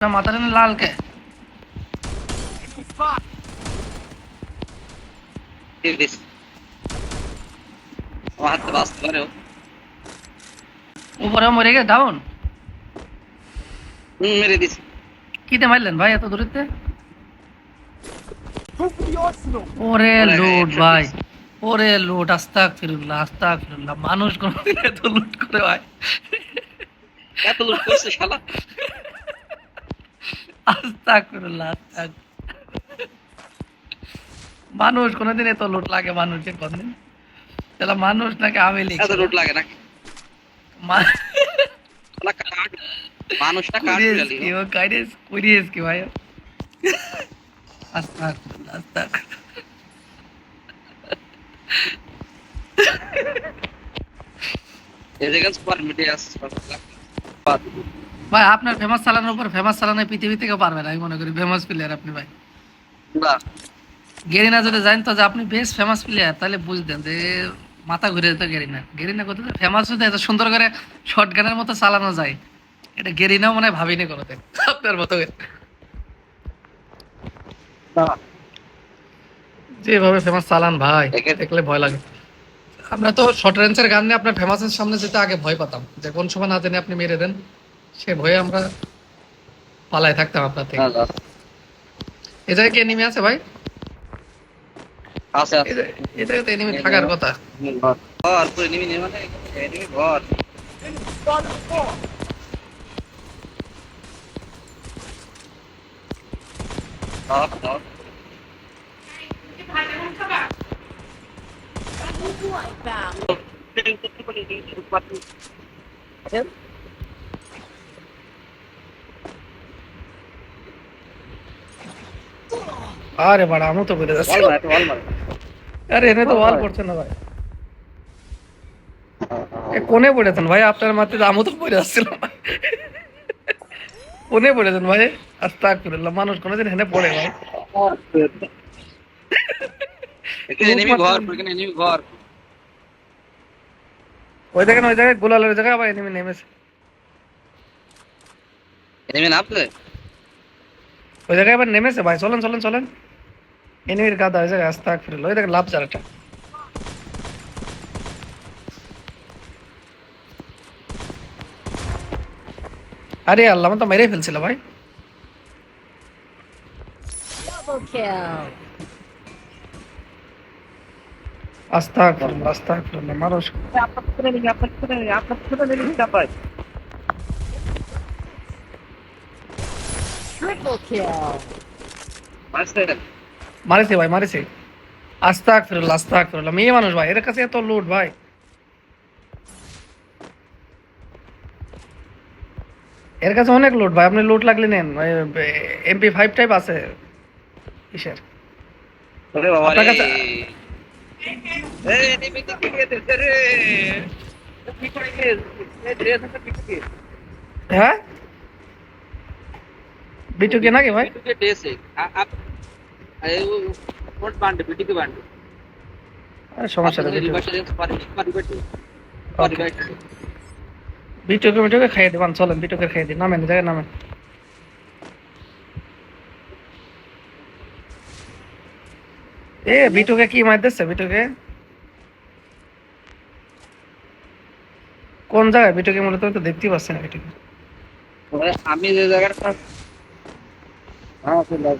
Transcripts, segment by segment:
না মাথাটা না লাল কে উপরে মরে গে ডাউন মেরে দিছি। কিতে মারলেন ভাই এত দূরেতে? ওরে লুট ভাই, ওরে লুট। আস্তাগফিরুল্লাহ আস্তাগফিরুল্লাহ। মানুষ কোনদিন এত লুট করে ভাই? এত লুট করছে শালা। আস্তাগফিরুল্লাহ আস্তাগ মানুষ কোনদিন এত লুট লাগে মানুষের কোনদিন? তাহলে মানুষ নাকি আমি এত লিখছি? লুট লাগে নাকি? শালা কাঠ মানুষটা কাঠ কুড়িয়েছ বিড়ালি কি ও কুড়িয়েছ কি ভাই? আস্তাগফিরুল্লাহ আস্তাগফিরুল্লাহ। এই জায়গায় সুপার মিডিয়া ভাই আপনার ফেমাস চালানোর উপর ফেমাস চালানো পৃথিবী থেকে পারবেন আমি মনে করি। ফেমাস প্লেয়ার আপনি ভাই। না গেরিনা যদি জানতো যে আপনি বেশ ফেমাস প্লেয়ার তাহলে বুঝতেন যে মাথা ঘুরে যেত। গেরিনা গেরিনা করতে ফেমাস যদি এত সুন্দর করে শর্ট গানের মতো চালানো যায়, এটা গেরিনাও মনে হয় ভাবিনি কোনোদিন আপনার মতো করে। না যেভাবে ফেমাস চালান ভাই, একে দেখলে ভয় লাগে। আমরা তো শর্ট রেঞ্জের গান নিয়ে আপনার ফেমাসের সামনে যেতে আগে ভয় পেতাম, যে কোন সময় না জানি আপনি মেরে দেন। সে ভয়ে আমরা পালায় থাকতাম আপনার না থেকে। না এ জায়গায় কি এনিমি আছে ভাই? আছে এই আছে জায়গায় এই জায়গায় তো এনিমি থাকার কথা। ঘর পুরো নিমি নেই মানে এনিমি ঘর নক নক আরে বাড়া আমও তো বেড়ে যাচ্ছে। ওয়াল মারে ওয়াল মারে আরে এনে তো ওয়াল পড়ছে না ভাই। এ কোনে পড়েছেন ভাই? আপনার মাথায় তো আমও তো পড়ে আসছিল। কোনে পড়েছেন ভাই? আস্তাগফিরুল্লাহ। মানুষ কোনোদিন হেনে পড়ে ভাই? এখানে লুট এনিমি ঘর মারতেছেন। এখানে এনিমি ঘর ওই দেখেন, ওই জায়গায় গোলালের জায়গায় আবার এনিমি নেমেছে। এনিমি নামছে ওই জায়গায় আবার নেমেছে ভাই। চলেন চলেন চলেন। এনিমির গাদা ওই জায়গায়। আস্তাগফিরুল্লাহ। ওই দেখেন লাভ চারাটা। আরে আল্লাহ, আমি তো মেরেই ফেলছিল ভাই। আস্তাগফিরুল্লাহ আস্তাগফিরুল্লাহ। মানুষ আপনার পিছনে এনিমি আপনার পিছনে এনিমি আপনার পিছনে এনিমি চাপায় মারছে মারিছে ভাই, মারিছে। আস্তাগফিরুল্লাহ আস্তাগফিরুল্লাহ। মেয়ে মানুষ ভাই, এর কাছে এত লুট ভাই। এর কাছে অনেক লুট ভাই। আপনি লুট লাগলে নেন। MP5 টাইপ আছে কিসের ওরে বাবা আপনার রে কাছে? এই এনিমি তো কিনে দিতে রে কি করে গেছে এই ড্রেস আছে পিটুকে হ্যাঁ, বিটু কে নাকি ভাই? পিটুকে ড্রেস है आप এই কোট বান্ড পিটুকে বান্ড আরে সমস্যা আপনাদের নেই, বিটু। রিভার্স পারি পারি পারি ওকে, পারি বিটুকে খাইয়ে দিবান। চলেন বিটুকে খাইয়ে দিন। নামেন জায়গায় নামেন। বিটুকে কি মার দিচ্ছে বিটুকে? কোন জায়গায় বিটুকে? মূলত আমি তো দেখতেই পাচ্ছি না বিটুকে। আমি যে জায়গাটা হ্যাঁ চলে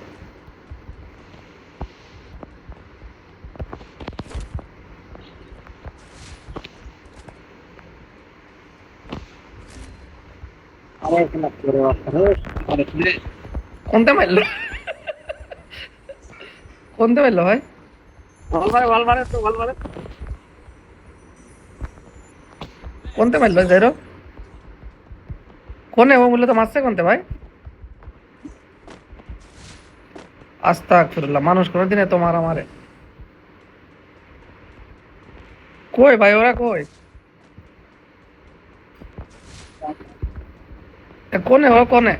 আমার এখানে করে আরে কোনটা মারলো? কোনটা মারলো ভাই? ওয়াল মারে তো ওয়াল মারে কোনটা মারলো জাইরো? কোনে ও মূলত মারছে কোনটা ভাই? আস্তাগফিরুল্লাহ। মানুষ কোনোদিন এত মারা মারে? কই ভাই, ওরা কই? কোনে ও কোনে?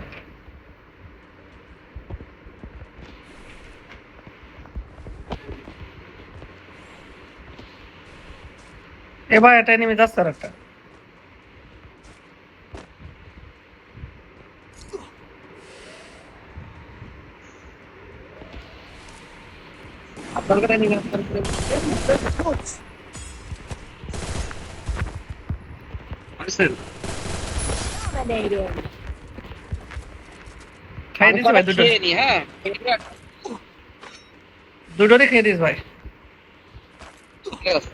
এবার এটা নেমে যাচ্ছে আর একটা। আপনার করে নিবেন আপনার করে বুঝছেন খাই দিস ভাই দুটো, খেয়ে নি হ্যাঁ দুটোরই খেয়ে দিস ভাই। ঠিক আছে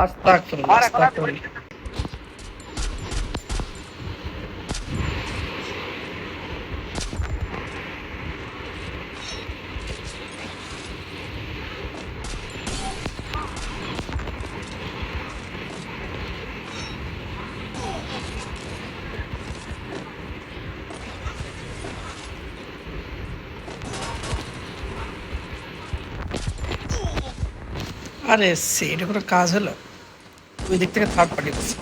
আস্তাগফিরুল্লাহ, আর এখন আমি আস্তাগফিরুল্লাহ। আরে সে এটা কোনো কাজ হলো? ওই দিক থেকে থার্ড পার্টি করছে।